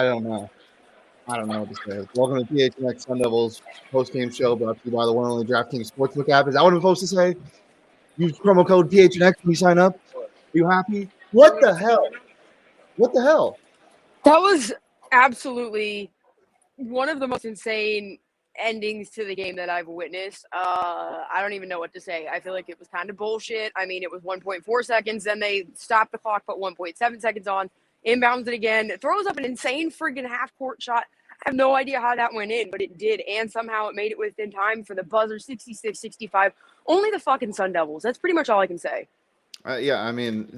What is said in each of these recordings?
I don't know. I don't know what to say. Welcome to PHNX Sun Devils post-game show brought to you by the one and only DraftKings Sportsbook app. Is that what I'm supposed to say? Use promo code PHNX when you sign up. Are you happy? What the hell? What the hell? That was absolutely one of the most insane endings to the game that I've witnessed. I don't even know what to say. I feel like it was kind of bullshit. I mean, it was 1.4 seconds, then they stopped the clock, put 1.7 seconds on, inbounds it again. It throws up an insane friggin' half-court shot. I have no idea how that went in, but it did, and somehow it made it within time for the buzzer, 66-65. Only the fucking Sun Devils. That's pretty much all I can say. Yeah, I mean,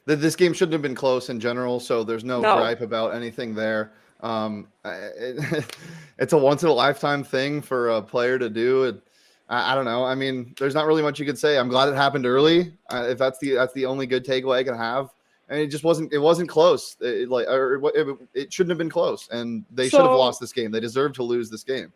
this game shouldn't have been close in general, so there's no gripe about anything there. It's a once-in-a-lifetime thing for a player to do. I don't know. I mean, there's not really much you could say. I'm glad it happened early. If that's the only good takeaway I can have. I mean, it wasn't close. It shouldn't have been close, and they should have lost this game. They deserve to lose this game.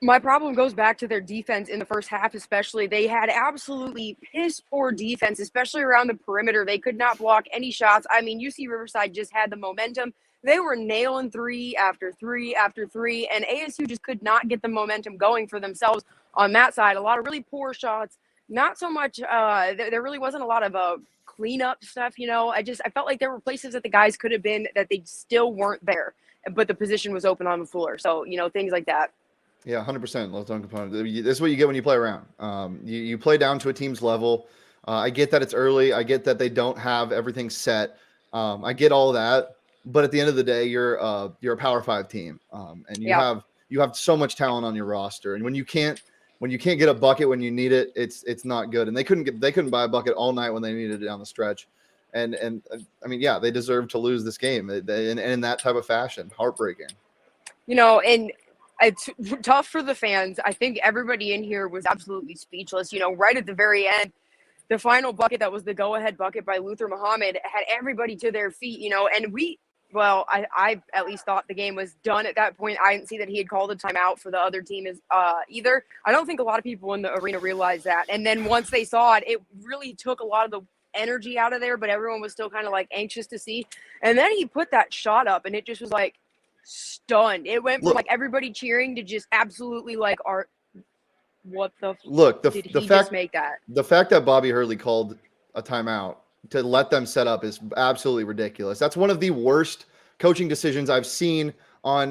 My problem goes back to their defense in the first half, especially. They had absolutely piss-poor defense, especially around the perimeter. They could not block any shots. I mean, UC Riverside just had the momentum. They were nailing three after three after three, and ASU just could not get the momentum going for themselves on that side. A lot of really poor shots. Not so much there really wasn't a lot of cleanup stuff, you know. I felt like there were places that the guys could have been that they still weren't there, but the position was open on the floor. So, you know, things like that. Yeah, 100%. Low zone component. This is what you get when you play around. You play down to a team's level. I get that it's early. I get that they don't have everything set. I get all of that. But at the end of the day, you're a Power 5 team, and you have so much talent on your roster. And when you can't get a bucket when you need it, it's not good. And they couldn't buy a bucket all night when they needed it down the stretch. And I mean, yeah, they deserve to lose this game in that type of fashion. Heartbreaking. You know, and it's tough for the fans. I think everybody in here was absolutely speechless. You know, right at the very end, the final bucket that was the go-ahead bucket by Luther Muhammad had everybody to their feet, you know, and I at least thought the game was done at that point. I didn't see that he had called a timeout for the other team either. I don't think a lot of people in the arena realized that. And then once they saw it, it really took a lot of the energy out of there, but everyone was still kind of like anxious to see. And then he put that shot up, and it just was like stunned. It went from like everybody cheering to just absolutely like, what the did he just make that? The fact that Bobby Hurley called a timeout to let them set up is absolutely ridiculous. That's one of the worst coaching decisions I've seen in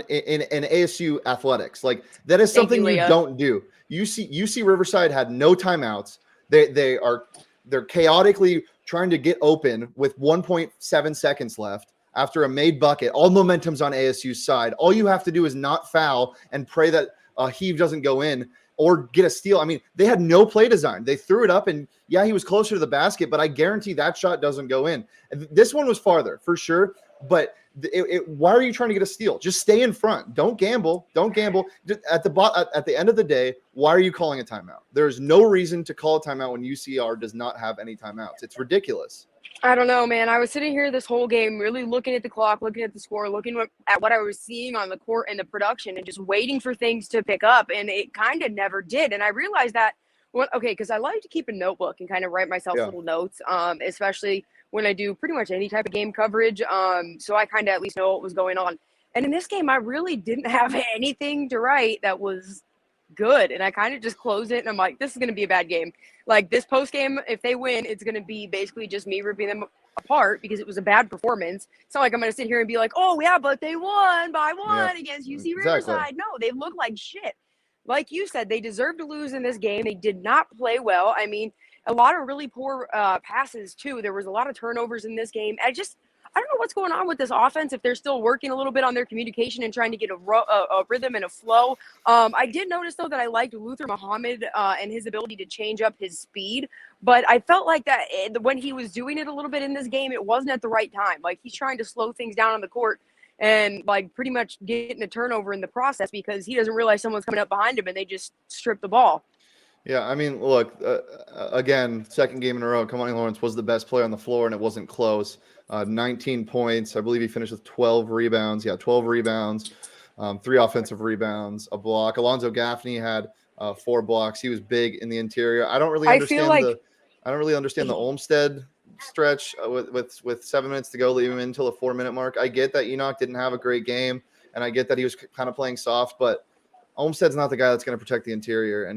ASU athletics. Like, that is something you don't do. UC Riverside had no timeouts. They're chaotically trying to get open with 1.7 seconds left after a made bucket. All momentum's on ASU's side. All you have to do is not foul and pray that a heave doesn't go in or get a steal. I mean, they had no play design. They threw it up, and yeah, he was closer to the basket, but I guarantee that shot doesn't go in. And this one was farther for sure, but why are you trying to get a steal? Just stay in front. Don't gamble. Don't gamble. At the end of the day, why are you calling a timeout? There's no reason to call a timeout when UCR does not have any timeouts. It's ridiculous. I don't know, man. I was sitting here this whole game really looking at the clock, looking at the score, looking at what I was seeing on the court and the production, and just waiting for things to pick up, and it kind of never did. And I realized that, because I like to keep a notebook and kind of write myself little notes, especially when I do pretty much any type of game coverage, so I kind of at least know what was going on. And in this game, I really didn't have anything to write that was good, and I kind of just closed it, and I'm like, this is going to be a bad game. Like, this post game, if they win, it's going to be basically just me ripping them apart because it was a bad performance. It's not like I'm going to sit here and be like, oh yeah, but they won by one against UC Riverside. No, they look like shit. Like you said, they deserve to lose in this game. They did not play well. I mean, a lot of really poor passes too. There was a lot of turnovers in this game. I don't know what's going on with this offense, if they're still working a little bit on their communication and trying to get a rhythm and a flow. I did notice, though, that I liked Luther Muhammad and his ability to change up his speed. But I felt like that when he was doing it a little bit in this game, it wasn't at the right time. Like, he's trying to slow things down on the court and, like, pretty much getting a turnover in the process because he doesn't realize someone's coming up behind him and they just strip the ball. Yeah, I mean, look, again, second game in a row, Kamani Lawrence was the best player on the floor, and it wasn't close. 19 points. I believe he finished with 12 rebounds. Yeah, 12 rebounds, 3 offensive rebounds, a block. Alonzo Gaffney had 4 blocks. He was big in the interior. I don't really understand the Olmstead stretch with 7 minutes to go, leave him in until the 4-minute mark. I get that Enoch didn't have a great game. and I get that he was kind of playing soft, but Olmstead's not the guy that's going to protect the interior.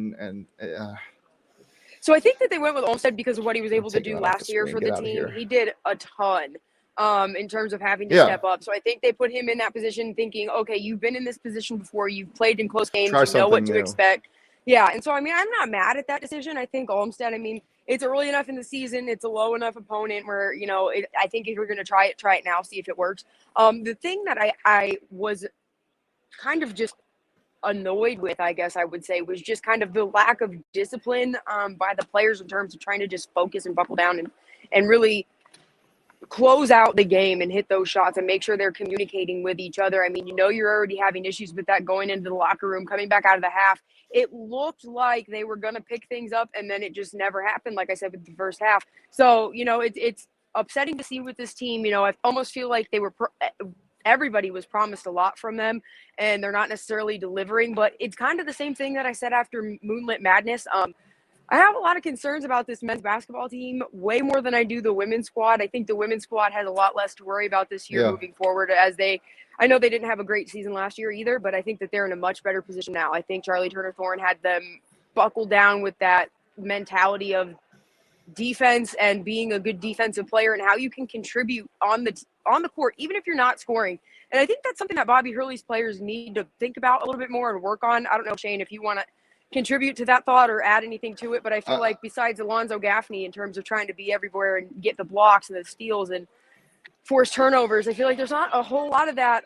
So I think that they went with Olmstead because of what he was able to taking do that off last the year screen. for Get the out of team. here. He did a ton in terms of having to Yeah. step up. So I think they put him in that position thinking, okay, you've been in this position before. You've played in close games. Try You know what something to new. expect. Yeah, and so, I mean, I'm not mad at that decision. I think Olmstead, I mean, it's early enough in the season. It's a low enough opponent where, you know, I think if you're going to try it now, see if it works. The thing that I was kind of just annoyed with, I guess I would say, was just kind of the lack of discipline by the players in terms of trying to just focus and buckle down and really close out the game and hit those shots and make sure they're communicating with each other. I mean, you know, you're already having issues with that going into the locker room, coming back out of the half. It looked like they were going to pick things up, and then it just never happened, like I said, with the first half. So, you know, it's upsetting to see with this team. You know, I almost feel like they were everybody was promised a lot from them, and they're not necessarily delivering. But it's kind of the same thing that I said after Moonlit Madness. I have a lot of concerns about this men's basketball team, way more than I do the women's squad. I think the women's squad has a lot less to worry about this year moving forward, as I know they didn't have a great season last year either, but I think that they're in a much better position now. I think Charlie Turner-Thorne had them buckle down with that mentality of defense and being a good defensive player and how you can contribute on the court, even if you're not scoring. And I think that's something that Bobby Hurley's players need to think about a little bit more and work on. I don't know, Shane, if you want to contribute to that thought or add anything to it, but I feel like besides Alonzo Gaffney in terms of trying to be everywhere and get the blocks and the steals and force turnovers, I feel like there's not a whole lot of that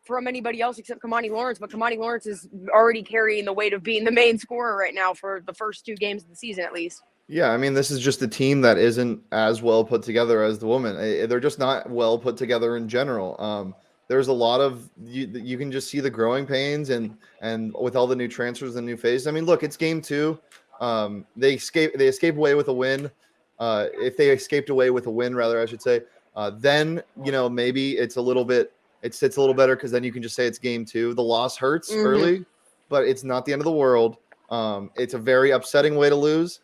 from anybody else except Kamani Lawrence, but Kamani Lawrence is already carrying the weight of being the main scorer right now for the first 2 games of the season at least. Yeah, I mean, this is just a team that isn't as well put together as the women. They're just not well put together in general. There's a lot of you can just see the growing pains and with all the new transfers and new phases. I mean, look, it's game 2. They escape away with a win. If they escaped away with a win, rather, I should say, then you know maybe it's a little bit it sits a little better because then you can just say it's game 2. The loss hurts early, but it's not the end of the world. It's a very upsetting way to lose.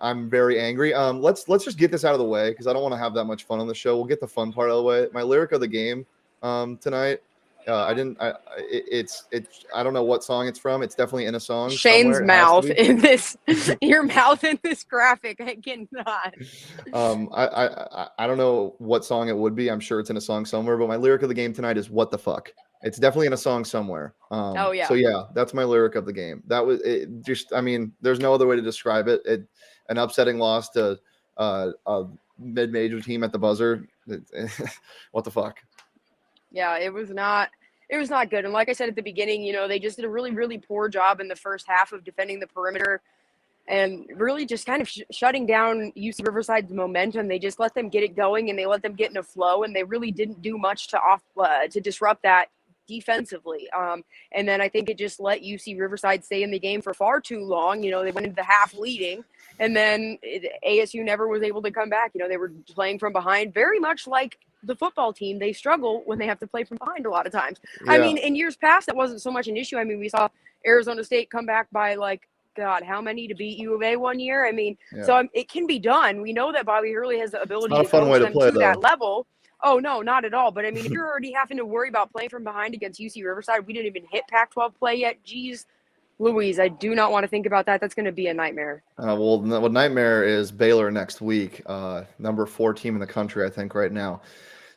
I'm very angry. Let's just get this out of the way because I don't want to have that much fun on the show. We'll get the fun part out of the way. My lyric of the game tonight. I don't know what song it's from. It's definitely in a song. Shane's mouth in this, your mouth in this graphic. I cannot. I don't know what song it would be. I'm sure it's in a song somewhere. But my lyric of the game tonight is "What the fuck." It's definitely in a song somewhere. Oh yeah. So yeah, that's my lyric of the game. That was it. Just I mean, there's no other way to describe it. An upsetting loss to a mid-major team at the buzzer. What the fuck? Yeah, it was not good. And like I said at the beginning, you know, they just did a really, really poor job in the first half of defending the perimeter and really just kind of shutting down UC Riverside's momentum. They just let them get it going and they let them get in a flow, and they really didn't do much to disrupt that defensively. And then I think it just let UC Riverside stay in the game for far too long. You know, they went into the half leading, and then ASU never was able to come back. You know, they were playing from behind, very much like the football team. They struggle when they have to play from behind a lot of times. Yeah. I mean, in years past, that wasn't so much an issue. I mean, we saw Arizona State come back by God, how many to beat U of A one year? I mean, so it can be done. We know that Bobby Hurley has the ability to coach them to that level. Oh, no, not at all. But, I mean, if you're already having to worry about playing from behind against UC Riverside, we didn't even hit Pac-12 play yet. Geez, Louise, I do not want to think about that. That's going to be a nightmare. Well, nightmare is Baylor next week, number 4 team in the country, I think, right now.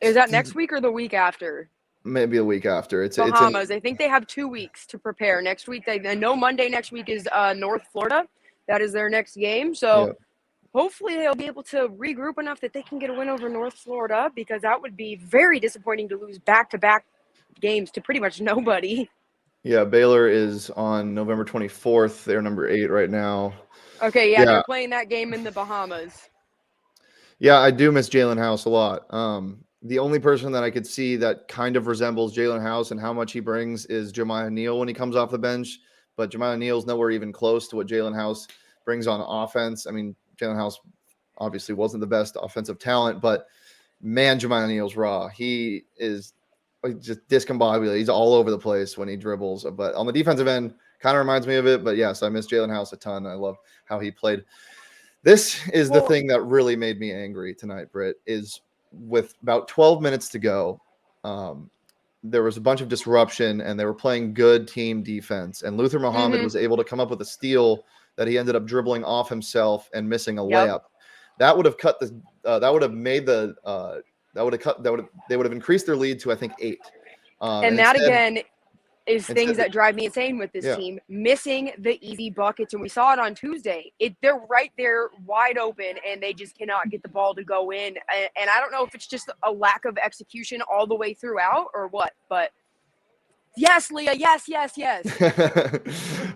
Is that next week or the week after? Maybe a week after. It's Bahamas. I think they have 2 weeks to prepare. Next week, I know Monday next week is North Florida. That is their next game. So hopefully they'll be able to regroup enough that they can get a win over North Florida, because that would be very disappointing to lose back-to-back games to pretty much nobody. Yeah, Baylor is on November 24th. They're number 8 right now. Okay, yeah, they're playing that game in the Bahamas. Yeah, I do miss Jalen House a lot. The only person that I could see that kind of resembles Jalen House and how much he brings is Jemiah Neal when he comes off the bench. But Jemiah Neal's nowhere even close to what Jalen House brings on offense. I mean, Jalen House obviously wasn't the best offensive talent, but man, Jemiah Neal's raw. He is just discombobulated. He's all over the place when he dribbles. But on the defensive end, kind of reminds me of it. But yes, I miss Jalen House a ton. I love how he played. This is the thing that really made me angry tonight, Britt, is with about 12 minutes to go, there was a bunch of disruption and they were playing good team defense. And Luther Muhammad was able to come up with a steal that he ended up dribbling off himself and missing a layup. That would have cut the that would have made the they would have increased their lead to, I think, 8. And that instead, again is things that drive me insane with this team, missing the easy buckets. And we saw it on Tuesday. They're right there wide open and they just cannot get the ball to go in. And I don't know if it's just a lack of execution all the way throughout or what, but yes, Leah. Yes.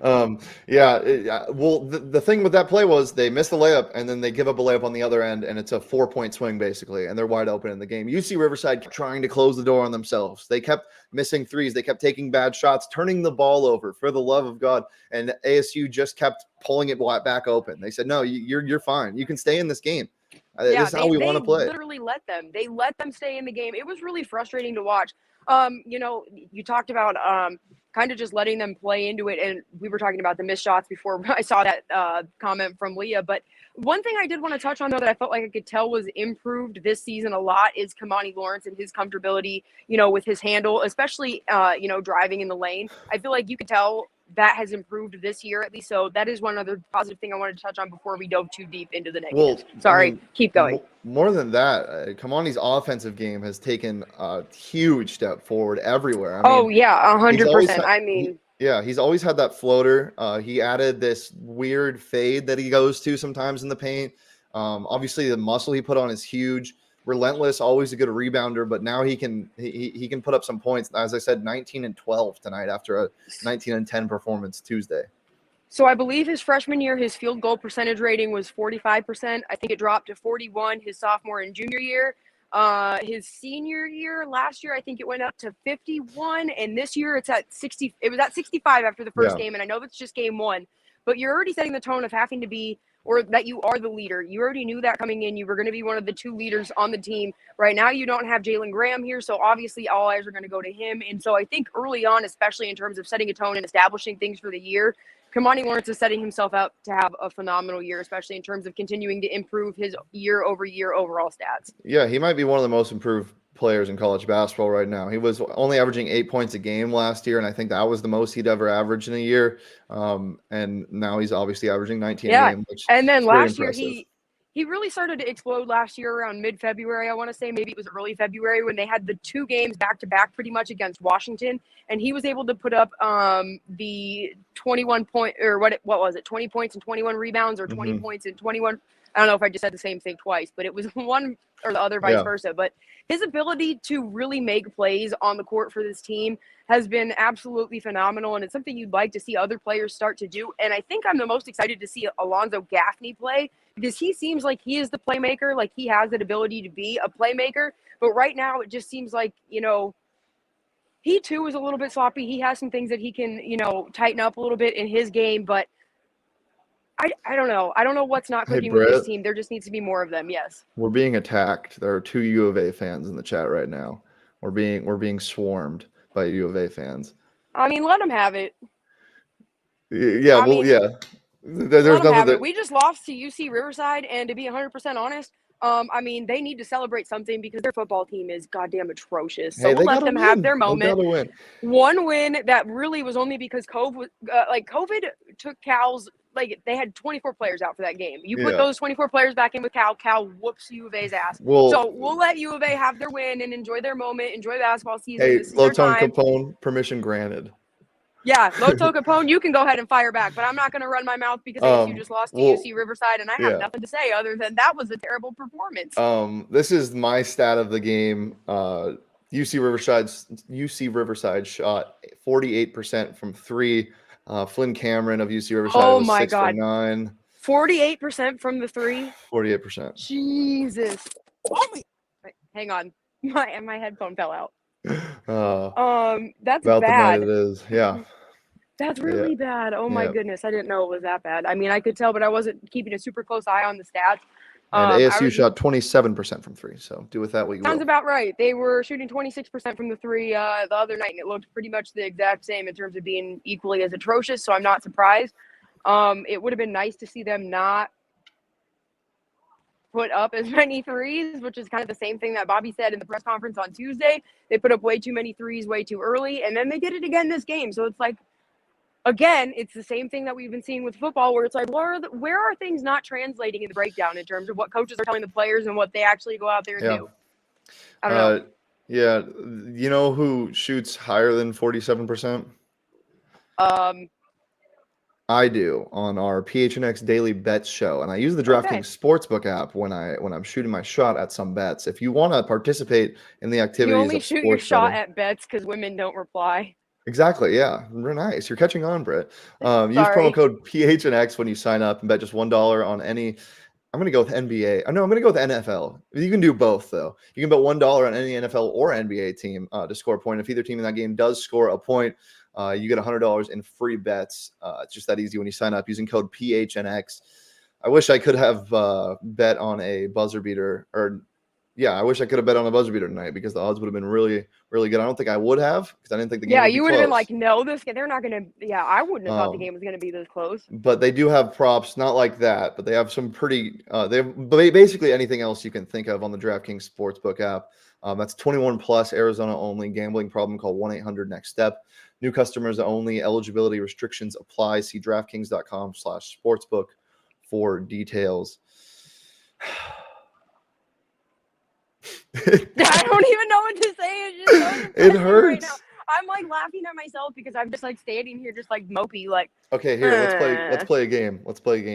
Well, the thing with that play was they missed the layup and then they give up a layup on the other end, and it's a 4-point swing basically, and they're wide open in the game. UC Riverside kept trying to close the door on themselves. They kept missing threes. They kept taking bad shots, turning the ball over, for the love of God. And ASU just kept pulling it back open. They said, "No, you're fine. You can stay in this game. This is how we want to play." Literally let them. They let them stay in the game. It was really frustrating to watch. You talked about kind of just letting them play into it, and we were talking about the missed shots before I saw that comment from Leah. But one thing I did want to touch on, though, that I felt like I could tell was improved this season a lot is Kamani Lawrence and his comfortability, with his handle, especially, driving in the lane. I feel like you could tell that has improved this year at least. So that is one other positive thing I wanted to touch on before we dove too deep into the negatives. Keep going. More than that, Kamani's offensive game has taken a huge step forward everywhere. 100%. He's always had that floater. He added this weird fade that he goes to sometimes in the paint. Obviously, the muscle he put on is huge. Relentless, always a good rebounder, but now he can put up some points. As I said, 19 and 12 tonight after a 19 and 10 performance Tuesday. So I believe his freshman year, his field goal percentage rating was 45%. I think it dropped to 41 his sophomore and junior year. His senior year, last year, I think it went up to 51, and this year it's at 60. It was at 65 after the first game, and I know that's just game one, but you're already setting the tone of having to be, or that you are the leader. You already knew that coming in. You were going to be one of the 2 leaders on the team. Right now, you don't have Jalen Graham here, so obviously all eyes are going to go to him. And so I think early on, especially in terms of setting a tone and establishing things for the year, Kamani Lawrence is setting himself up to have a phenomenal year, especially in terms of continuing to improve his year-over-year overall stats. Yeah, he might be one of the most improved players in college basketball right now. He was only averaging 8 points a game last year, and I think that was the most he'd ever averaged in a year. And now he's obviously averaging 19 a game. And then last year he really started to explode last year around mid-February. I want to say maybe it was early February when they had the 2 games back-to-back pretty much against Washington, and he was able to put up the 21 point, or what was it, 20 points and 21 rebounds, or 20 points and 21. I don't know if I just said the same thing twice, but it was one or the other, vice versa. But his ability to really make plays on the court for this team has been absolutely phenomenal, and it's something you'd like to see other players start to do. And I think I'm the most excited to see Alonzo Gaffney play, because he seems like he is the playmaker, like he has that ability to be a playmaker. But right now it just seems like, he too is a little bit sloppy. He has some things that he can, tighten up a little bit in his game, but I don't know. I don't know what's not clicking with this team. There just needs to be more of them. Yes. We're being attacked. There are 2 U of A fans in the chat right now. We're being swarmed by U of A fans. I mean, let them have it. Yeah. There's nothing that we just lost to UC Riverside, and to be 100% honest, they need to celebrate something because their football team is goddamn atrocious. So we'll let them have their moment. One win that really was only because COVID took Cal's. They had 24 players out for that game. You put those 24 players back in with Cal whoops U of A's ass. So we'll let U of A have their win and enjoy their moment, enjoy the basketball season. Hey, Lotone Capone, permission granted. Yeah, Loto Capone, you can go ahead and fire back, but I'm not going to run my mouth because ASU just lost to UC Riverside, and I have nothing to say other than that was a terrible performance. This is my stat of the game. UC Riverside shot 48% from 3. Flynn Cameron of UC Riverside was 6 for 9. 48% from the 3. 48%. Jesus. Oh my! Hang on, my headphone fell out. That's about bad. The night it is. Yeah. That's really bad. Oh my goodness, I didn't know it was that bad. I mean, I could tell, but I wasn't keeping a super close eye on the stats. And ASU shot 27% from 3. So do with that what you will. Sounds about right. They were shooting 26% from the 3 the other night, and it looked pretty much the exact same in terms of being equally as atrocious. So I'm not surprised. It would have been nice to see them not put up as many threes, which is kind of the same thing that Bobby said in the press conference on Tuesday. They put up way too many threes way too early, and then they did it again this game. So it's like, again, it's the same thing that we've been seeing with football, where it's like, where are things not translating in the breakdown in terms of what coaches are telling the players and what they actually go out there and do? I don't know. Yeah, you know who shoots higher than 47%? I do on our PHNX daily bets show, and I use the DraftKings Sportsbook app when I'm shooting my shot at some bets. If you want to participate in the activities, you only of shoot your sports shot betting, at bets because women don't reply. exactly. Yeah, real nice. You're catching on, Britt. Use promo Sorry. code PHNX when you sign up and bet just $1 on any. I'm going to go with NBA. No, I'm going to go with NFL. You can do both, though. You can bet $1 on any NFL or NBA team to score a point. If either team in that game does score a point, you get $100 in free bets. It's just that easy when you sign up using code PHNX. I wish I could have bet on a buzzer beater, I wish I could have bet on a buzzer beater tonight because the odds would have been really, really good. I don't think I would have because I didn't think the game would be you would have close. been like, no, they're not going to. Yeah, I wouldn't have thought the game was going to be this close. But they do have props, not like that, but they have some pretty. They have basically anything else you can think of on the DraftKings Sportsbook app. That's 21 plus, Arizona only. Gambling problem? Call 1-800-NEXT-STEP. New customers only. Eligibility restrictions apply. See DraftKings.com/sportsbook for details. I don't even know what to say. It's just so it hurts. right now. I'm like laughing at myself because I'm just like standing here, just like mopey. Like, okay, here, let's play a game.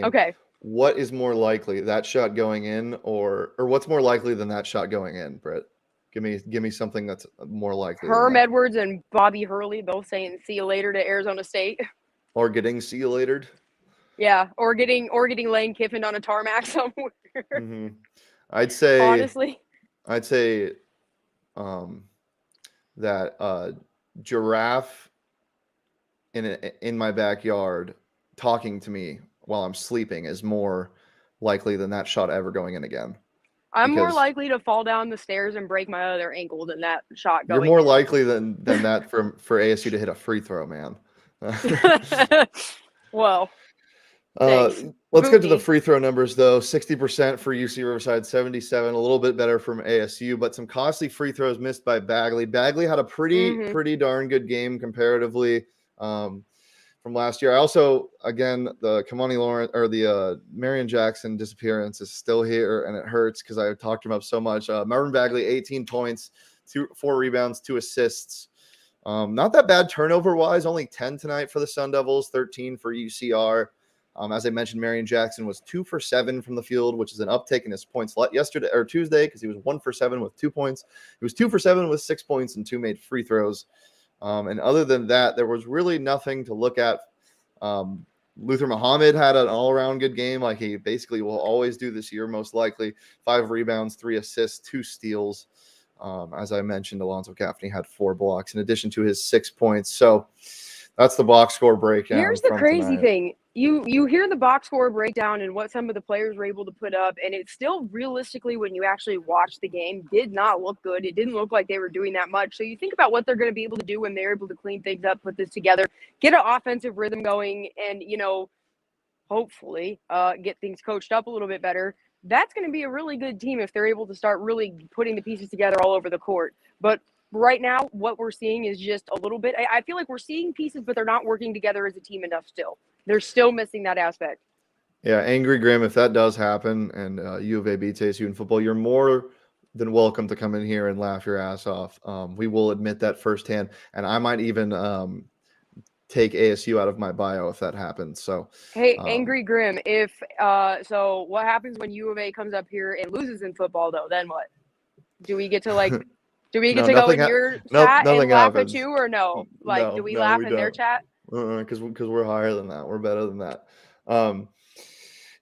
Okay. What is more likely, that shot going in, or what's more likely than that shot going in, Britt? Give me something that's more likely. Herm Edwards and Bobby Hurley both saying "see you later" to Arizona State. Or getting see you later. Yeah, or getting Lane Kiffin on a tarmac somewhere. Mm-hmm. I'd say honestly. That giraffe in my backyard talking to me while I'm sleeping is more likely than that shot ever going in again. I'm more likely to fall down the stairs and break my other ankle than that shot going. You're more likely than that for ASU to hit a free throw, man. Well, let's get to the free throw numbers, though. 60% for UC Riverside, 77%, a little bit better from ASU, but some costly free throws missed by Bagley. Bagley had a pretty darn good game comparatively from last year. I also, again, the Kamani Lawrence or the Marion Jackson disappearance is still here, and it hurts because I talked him up so much. Marvin Bagley, 18 points, 4 rebounds, 2 assists. Not that bad turnover-wise, only 10 tonight for the Sun Devils, 13 for UCR. As I mentioned, Marion Jackson was 2 for 7 from the field, which is an uptick in his points yesterday or Tuesday because he was 1 for 7 with 2 points. He was 2 for 7 with 6 points and 2 made free throws. And other than that, there was really nothing to look at. Luther Muhammad had an all-around good game like he basically will always do this year, most likely. 5 rebounds, 3 assists, 2 steals. As I mentioned, Alonzo Gaffney had 4 blocks in addition to his 6 points. So that's the box score breakdown. Here's the crazy thing. You hear the box score breakdown and what some of the players were able to put up, and it still realistically, when you actually watch the game, did not look good. It didn't look like they were doing that much. So you think about what they're going to be able to do when they're able to clean things up, put this together, get an offensive rhythm going, and, hopefully get things coached up a little bit better. That's going to be a really good team if they're able to start really putting the pieces together all over the court. But right now, what we're seeing is just a little bit. I feel like we're seeing pieces, but they're not working together as a team enough still. They're still missing that aspect. Yeah, Angry Grim, if that does happen and U of A beats ASU in football, you're more than welcome to come in here and laugh your ass off. We will admit that firsthand, and I might even take ASU out of my bio if that happens. So, hey, Angry Grim, if so what happens when U of A comes up here and loses in football, though? Then what? Do we get to go in your chat and laugh at you, or no? Do we laugh in their chat? Because we're higher than that. We're better than that.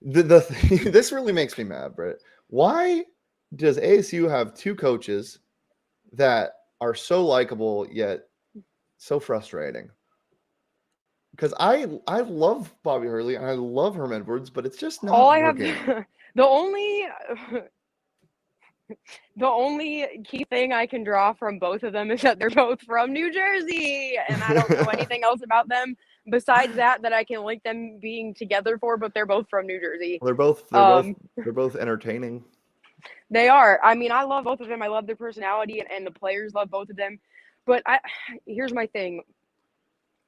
This really makes me mad, Britt. Why does ASU have 2 coaches that are so likable yet so frustrating? Because I love Bobby Hurley and I love Herm Edwards, but it's just not working. The only key thing I can draw from both of them is that they're both from New Jersey, and I don't know anything else about them besides that I can link them being together for. But they're both from New Jersey. They're both entertaining. They are. I mean, I love both of them. I love their personality, and the players love both of them. But here's my thing.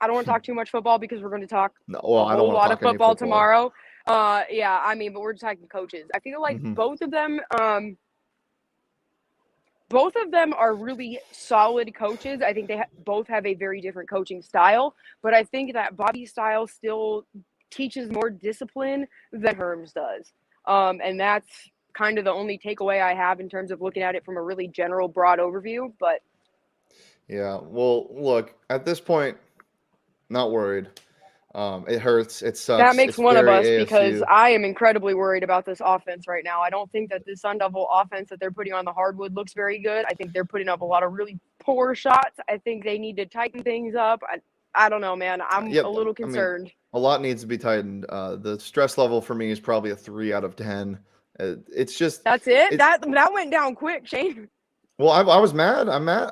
I don't want to talk too much football because we're going to talk No, a I don't whole want to lot of talk any football football tomorrow. Yeah, I mean, but we're talking coaches. I feel like both of them are really solid coaches. I think they both have a very different coaching style, but I think that Bobby's style still teaches more discipline than Herm's does. And that's kind of the only takeaway I have in terms of looking at it from a really general, broad overview. But yeah, well, look, at this point, not worried. It hurts. It sucks. that makes it's one of us ASU. because I am incredibly worried about this offense right now. I don't think that the Sun Devil offense that they're putting on the hardwood looks very good. I think they're putting up a lot of really poor shots. I think they need to tighten things up. I don't know, man. I'm a little concerned. I mean, a lot needs to be tightened. The stress level for me is probably a 3 out of 10. It's just that's it. That went down quick, Shane. Well, I was mad. I'm mad.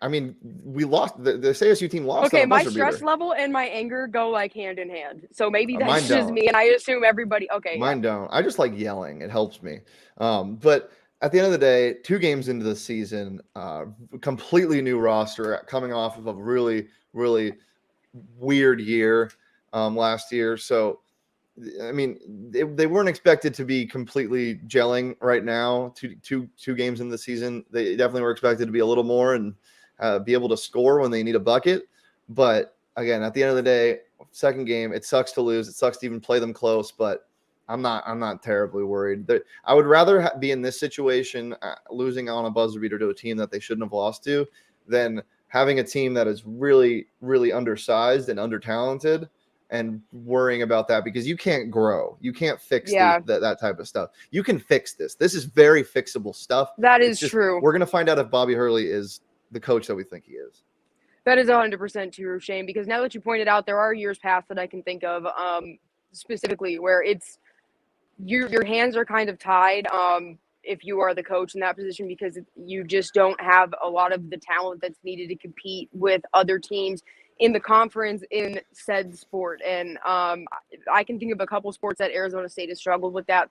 I mean, we lost. The ASU team lost. Okay, my stress level and my anger go like hand in hand. So maybe that's just me, and I assume everybody. Okay, mine don't. I just like yelling. It helps me. But at the end of the day, 2 games into the season, completely new roster, coming off of a really, really weird year last year. So, I mean, they weren't expected to be completely gelling right now. Two games in the season, they definitely were expected to be a little more and be able to score when they need a bucket. But again, at the end of the day, second game, it sucks to lose. It sucks to even play them close. But I'm not terribly worried. I would rather be in this situation, losing on a buzzer beater to a team that they shouldn't have lost to, than having a team that is really, really undersized and under-talented and worrying about that, because you can't grow. You can't fix that type of stuff. You can fix this. This is very fixable stuff. That is true. We're going to find out if Bobby Hurley is the coach that we think he is. That is 100% true, Shane, because now that you pointed out, there are years past that I can think of specifically where it's your hands are kind of tied if you are the coach in that position, because you just don't have a lot of the talent that's needed to compete with other teams in the conference in said sport. And I can think of a couple sports that Arizona State has struggled with that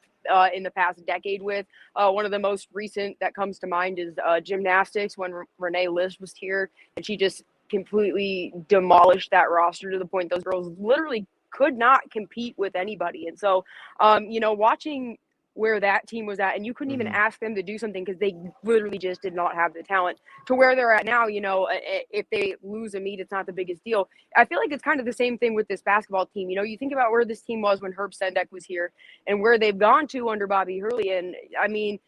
in the past decade with. One of the most recent that comes to mind is gymnastics, when Renee List was here, and she just completely demolished that roster to the point those girls literally could not compete with anybody. And so, watching where that team was at, and you couldn't even ask them to do something because they literally just did not have the talent, to where they're at now. If they lose a meet, it's not the biggest deal. I feel like it's kind of the same thing with this basketball team. You think about where this team was when Herb Sendek was here and where they've gone to under Bobby Hurley. And I mean,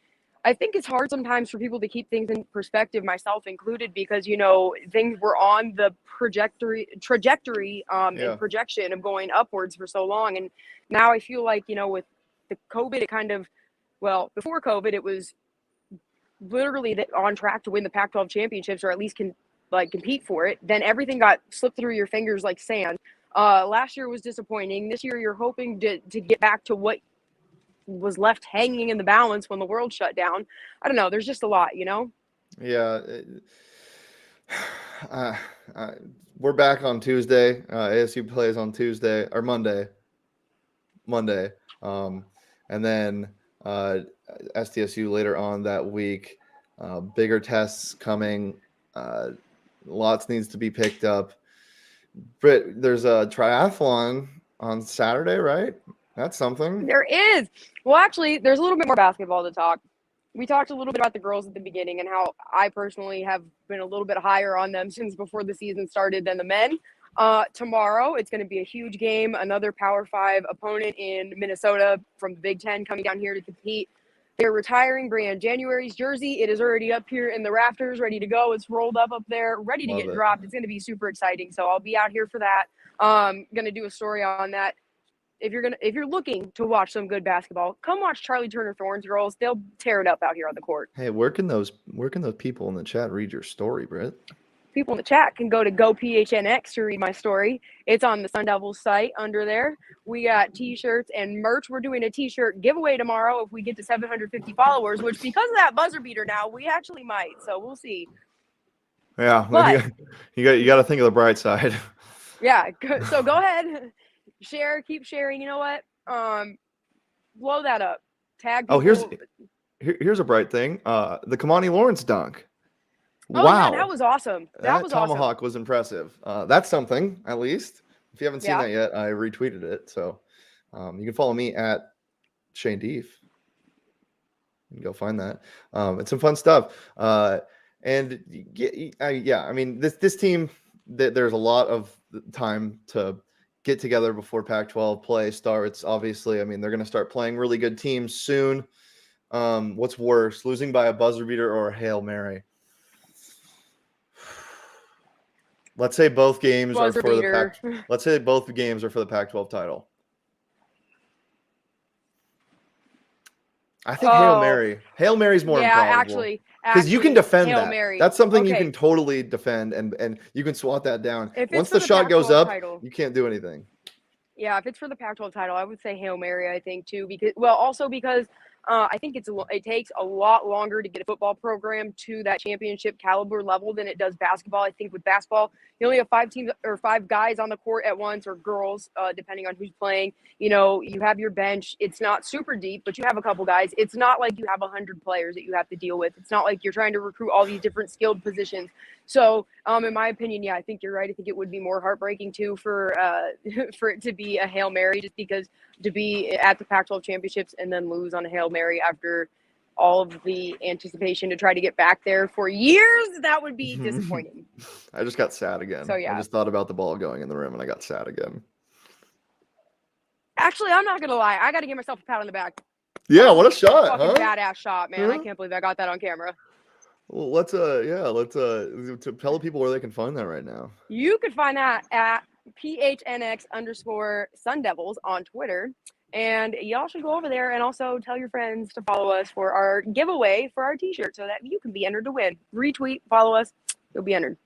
I think it's hard sometimes for people to keep things in perspective, myself included, because, things were on the trajectory and projection of going upwards for so long. And now I feel like, with the COVID, it kind of, before COVID, it was literally on track to win the Pac-12 championships, or at least compete for it. Then everything got slipped through your fingers like sand. Last year was disappointing. This year you're hoping to get back to what was left hanging in the balance when the world shut down. I don't know. There's just a lot, Yeah. We're back on Tuesday. ASU plays on Tuesday or Monday. And then SDSU later on that week. Bigger tests coming. Lots needs to be picked up. Britt, there's a triathlon on Saturday, right? That's something. There is. Well, actually, there's a little bit more basketball to talk. We talked a little bit about the girls at the beginning and how I personally have been a little bit higher on them since before the season started than the men. Tomorrow, it's going to be a huge game. Another Power 5 opponent in Minnesota from the Big Ten coming down here to compete. They're retiring Brianne January's jersey. It is already up here in the rafters, ready to go. It's rolled up there, ready to get dropped. It's going to be super exciting. So I'll be out here for that. Going to do a story on that. If you're looking to watch some good basketball, come watch Charlie Turner Thorns girls. They'll tear it up out here on the court. Hey, where can those people in the chat read your story, Britt? people in the chat can go to PHNX to read my story. It's on the Sun Devils site under there. We got t-shirts and merch. We're doing a t-shirt giveaway tomorrow if we get to 750 followers, which because of that buzzer beater now, we actually might. So we'll see. Yeah, But, you got to think of the bright side. Yeah, so go ahead, share, keep sharing. You know what? Blow that up. Tag people. Oh, here's a bright thing. The Kamani Lawrence dunk. Oh, Wow, yeah, that was awesome. That was tomahawk awesome. was impressive. That's something, at least. If you haven't seen that yet, I retweeted it. So you can follow me at Shane Deef. You can go find that. It's some fun stuff. And I mean, this team, there's a lot of time to get together before Pac-12 play starts. Obviously, I mean, they're going to start playing really good teams soon. What's worse, losing by a buzzer beater or a Hail Mary? Let's say both games are for the Let's say both games are for the Pac-12 title. I think Hail Mary's more improbable. Actually, because you can defend Hail that. Mary. That's something you can totally defend, and you can swat that down. If Once the shot goes up, you can't do anything. Yeah, if it's for the Pac-12 title, I would say Hail Mary. I think too, because I think it takes a lot longer to get a football program to that championship caliber level than it does basketball. I think with basketball, you only have 5 teams or 5 guys on the court at once, or girls, depending on who's playing. You know, you have your bench. It's not super deep, but you have a couple guys. It's not like you have 100 players that you have to deal with. It's not like you're trying to recruit all these different skilled positions. So, in my opinion, yeah, I think you're right. I think it would be more heartbreaking too for it to be a Hail Mary, just because to be at the Pac-12 championships and then lose on a Hail Mary after all of the anticipation to try to get back there for years, that would be disappointing. I just got sad again. So, yeah. I just thought about the ball going in the rim and I got sad again. Actually, I'm not going to lie. I got to give myself a pat on the back. Yeah, what a shot, huh? Badass shot, man. I can't believe I got that on camera. Well, let's to tell people where they can find that right now. You could find that at PHNX_Sun Devils on Twitter. And y'all should go over there and also tell your friends to follow us for our giveaway for our t-shirt so that you can be entered to win. Retweet, follow us, you'll be entered.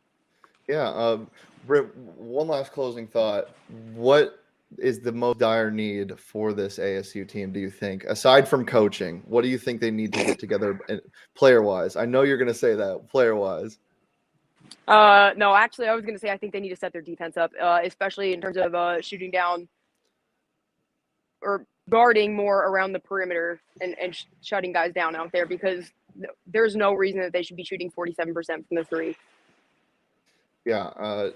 Yeah. Britt, one last closing thought. What is the most dire need for this ASU team, do you think? Aside from coaching, what do you think they need to get together player-wise? I know you're going to say that, player-wise. No, actually, I was going to say I think they need to set their defense up, especially in terms of shooting down or guarding more around the perimeter and shutting guys down out there, because there's no reason that they should be shooting 47% from the three. Yeah.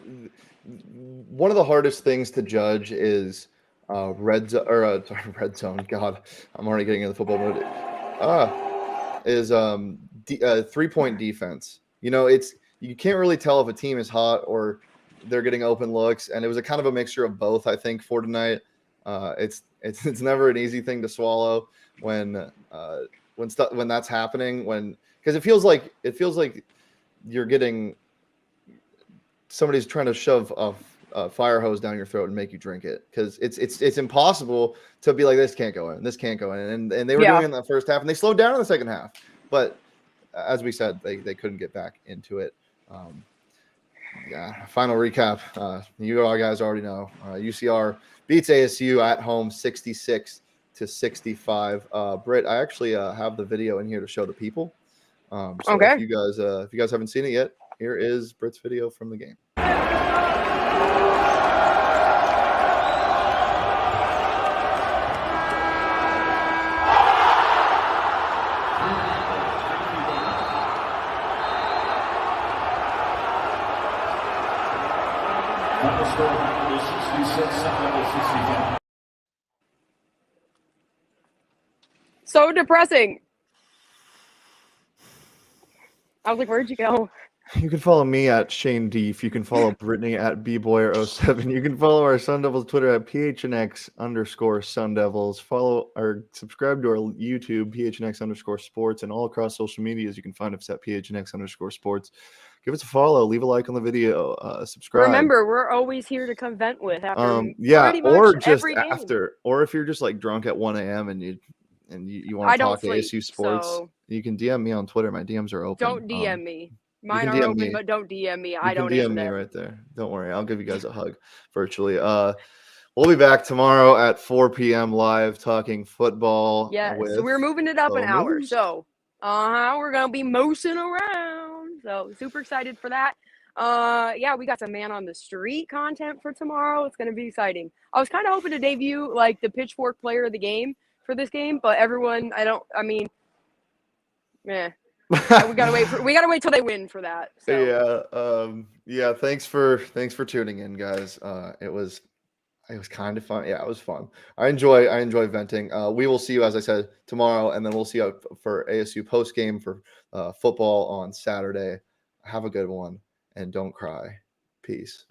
One of the hardest things to judge is red zone. God, I'm already getting into the football mode. Is 3-point defense. You know, you can't really tell if a team is hot or they're getting open looks, and it was a kind of a mixture of both, I think, for tonight. It's never an easy thing to swallow when that's happening, because it feels like you're getting somebody's trying to shove a fire hose down your throat and make you drink it, because it's impossible to be like, this can't go in, and they were doing it in the first half, and they slowed down in the second half, but as we said, they couldn't get back into it. Final recap. You all guys already know. UCR beats ASU at home 66-65. Britt, I actually have the video in here to show the people. Okay. If you guys haven't seen it yet, here is Britt's video from the game. So depressing. I was like, where'd you go? You can follow me at Shane Deef. You can follow Brittany at bboyer07. You can follow our Sun Devils Twitter at PHNX_Sun Devils. Follow or subscribe to our YouTube, PHNX_sports, and all across social medias. You can find us at PHNX_sports. Give us a follow, leave a like on the video, subscribe. Remember, we're always here to come vent with after or just after, or if you're just like drunk at 1 a.m. and you want to talk ASU sports, you can DM me on Twitter. My DMs are open. Don't DM me. You Mine can are DM open, me. but don't DM me. You I can don't answer DM me them. right there. Don't worry. I'll give you guys a hug virtually. We'll be back tomorrow at 4 p.m. live talking football Yes, so with we're moving it up an the hour. Moose. So, we're gonna be moosing around. So super excited for that. Yeah, we got some man on the street content for tomorrow. It's gonna be exciting. I was kind of hoping to debut like the Pitchfork Player of the Game for this game, but everyone, we gotta wait till they win for that. So Yeah. Thanks for tuning in, guys. It was kind of fun. Yeah, it was fun. I enjoy venting. We will see you, as I said, tomorrow, and then we'll see you for ASU post game for football on Saturday. Have a good one, and don't cry. Peace.